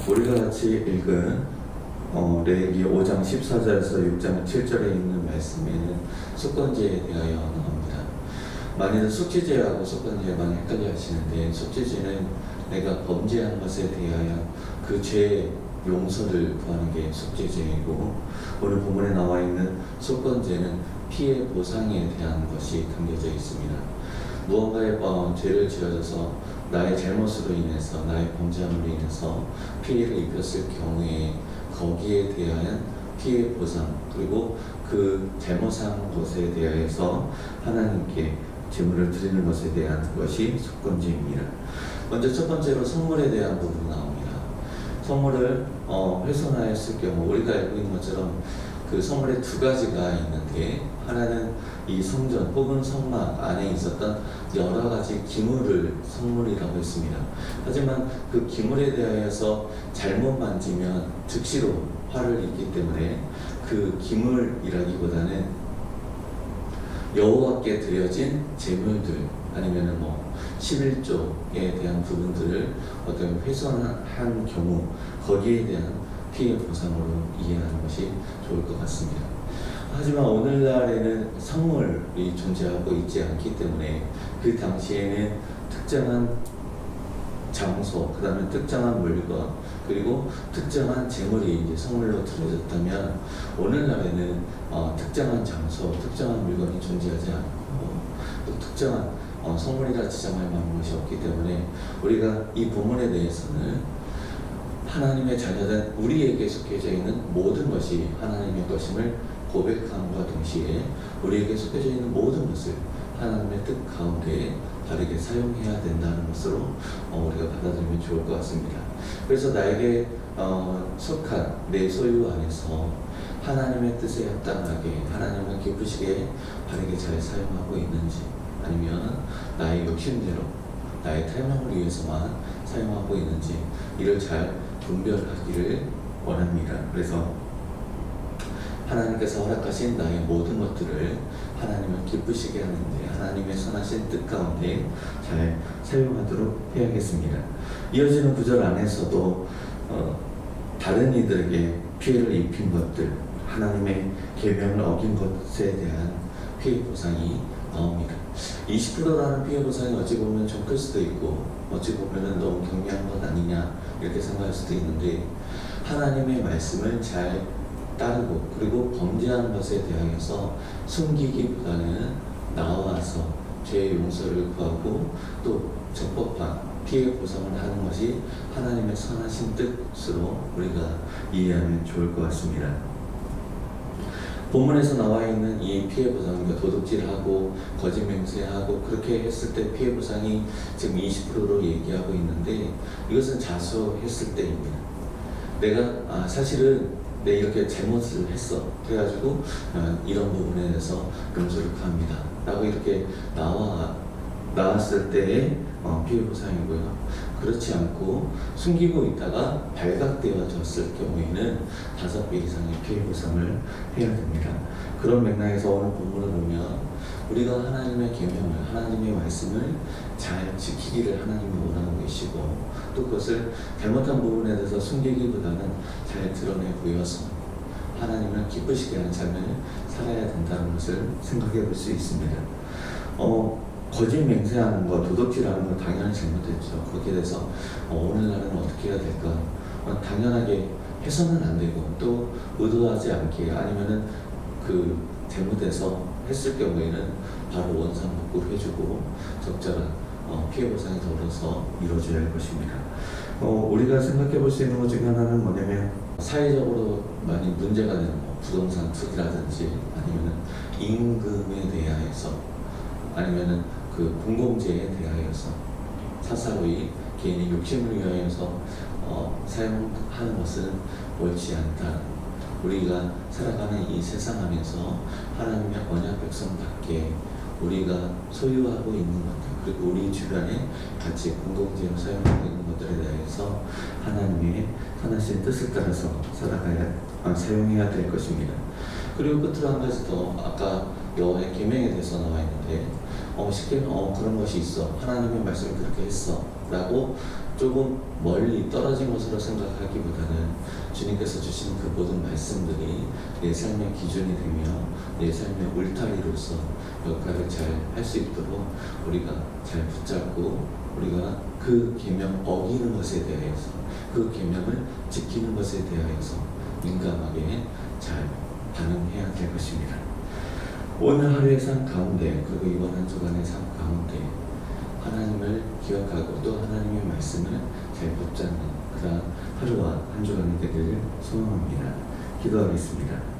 우리가 같이 읽은 레위기 5장 14절에서 6장 7절에 있는 말씀에는 속건제에 대하여 나옵니다. 많이들 속죄제하고 속건제 많이 헷갈려 하시는데, 속죄제는 내가 범죄한 것에 대하여 그 죄의 용서를 구하는 게 속죄제이고, 오늘 본문에 나와 있는 속건제는 피해 보상에 대한 것이 담겨져 있습니다. 무언가의 죄를 지어져서 나의 잘못으로 인해서, 나의 범죄함으로 인해서 피해를 입혔을 경우에 거기에 대한 피해 보상, 그리고 그 잘못한 것에 대해서 하나님께 제물을 드리는 것에 대한 것이 속건제입니다. 먼저 첫 번째로 선물에 대한 부분이 나옵니다. 선물을 훼손하였을 경우, 우리가 알고 있는 것처럼 그 선물에 두 가지가 있는데, 하나는 이 성전 혹은 성막 안에 있었던 여러 가지 기물을 선물이라고 했습니다. 하지만 그 기물에 대하여서 잘못 만지면 즉시로 화를 입기 때문에 그 기물이라기보다는 여호와께 드려진 제물들, 아니면은 11조에 대한 부분들을 어떤 훼손한 경우 거기에 대한 피해 보상으로 이해하는 것이 좋을 것 같습니다. 하지만 오늘날에는 선물이 존재하고 있지 않기 때문에 그 당시에는 특정한 장소, 그 다음에 특정한 물건, 그리고 특정한 재물이 이제 선물로 드려졌다면, 오늘날에는 특정한 장소, 특정한 물건이 존재하지 않고 또 특정한 선물이라 지정할 만한 것이 없기 때문에 우리가 이 본문에 대해서는 하나님의 자녀된 우리에게 속해져 있는 모든 것이 하나님의 것임을 고백함과 동시에 우리에게 속해져 있는 모든 것을 하나님의 뜻 가운데 바르게 사용해야 된다는 것으로 우리가 받아들이면 좋을 것 같습니다. 그래서 나에게 속한 내 소유 안에서 하나님의 뜻에 합당하게, 하나님을 기쁘시게 바르게 잘 사용하고 있는지, 아니면 나의 욕심대로 나의 탐욕을 위해서만 사용하고 있는지, 이를 잘 분별하기를 원합니다. 그래서 하나님께서 허락하신 나의 모든 것들을 하나님을 기쁘시게 하는데, 하나님의 선하신 뜻 가운데 잘 사용하도록 해야겠습니다. 이어지는 구절 안에서도 다른 이들에게 피해를 입힌 것들, 하나님의 계명을 어긴 것에 대한 피해 보상이 나옵니다. 20%라는 피해 보상이 어찌 보면 좀 클 수도 있고, 어찌 보면 너무 경미한 것 아니냐 이렇게 생각할 수도 있는데, 하나님의 말씀을 잘 따르고 그리고 범죄한 것에 대하여서 숨기기보다는 나와서 죄의 용서를 구하고 또 적법한 피해 보상을 하는 것이 하나님의 선하신 뜻으로 우리가 이해하면 좋을 것 같습니다. 본문에서 나와 있는 이 피해 보상과 도둑질하고 거짓 맹세하고 그렇게 했을 때 피해 보상이 지금 20%로 얘기하고 있는데, 이것은 자수했을 때입니다. 내가 사실은 내 이렇게 잘못을 했어, 그래가지고 이런 부분에 대해서 용서를 구합니다 라고 이렇게 나왔을 때의 피해 보상이고요. 그렇지 않고 숨기고 있다가 발각되어졌을 경우에는 5배 이상의 피해 보상을 해야 됩니다. 그런 맥락에서 오늘 본문을 보면 우리가 하나님의 계명을, 하나님의 말씀을 잘 지키기를 하나님이 원하고 계시고, 또 그것을 잘못한 부분에 대해서 숨기기보다는 잘 드러내 보여서 하나님을 기쁘시게 하는 삶을 살아야 된다는 것을 생각해 볼 수 있습니다. 거짓 맹세하는 것, 도둑질하는 것 당연히 잘못됐죠. 거기에 대해서 오늘날은 어떻게 해야 될까? 당연하게 해서는 안 되고, 또 의도하지 않게, 아니면은 그 잘못해서 했을 경우에는 바로 원상복구를 해주고 적절한 피해 보상이 더불어서 이루어져야 할 것입니다. 우리가 생각해 볼 수 있는 것 중에 하나는 뭐냐면, 사회적으로 많이 문제가 되는 부동산 투기라든지, 아니면은 임금에 대하여서, 아니면은 그 공공재에 대하여서 사사로이 개인의 욕심을 위하여서 사용하는 것은 옳지 않다. 우리가 살아가는 이 세상 안에서 하나님의 언약 백성답게 우리가 소유하고 있는 것들, 그리고 우리 주변에 같이 공동체로 사용하고 있는 것들에 대해서 하나님의 선하신 뜻을 따라서 사용해야 될 것입니다. 그리고 끝으로 한 가지 더, 아까 여호와의 계명에 대해서 나와 있는데, 쉽게 그런 것이 있어, 하나님의 말씀을 그렇게 했어 라고 조금 멀리 떨어진 것으로 생각하기보다는 주님께서 주신 그 모든 말씀들이 내 삶의 기준이 되며 내 삶의 울타리로서 역할을 잘 할 수 있도록 우리가 잘 붙잡고 우리가 그 계명 어기는 것에 대해서 그 계명을 지키는 것에 대하여서 민감하게 잘 반응해야 될 것입니다. 오늘 하루의 삶 가운데 그리고 이번 한 주간의 삶 가운데 하나님을 기억하고 또 하나님의 말씀을 잘 붙잡는 그런 하루와 한 주간이 되기를 소망합니다. 기도하겠습니다.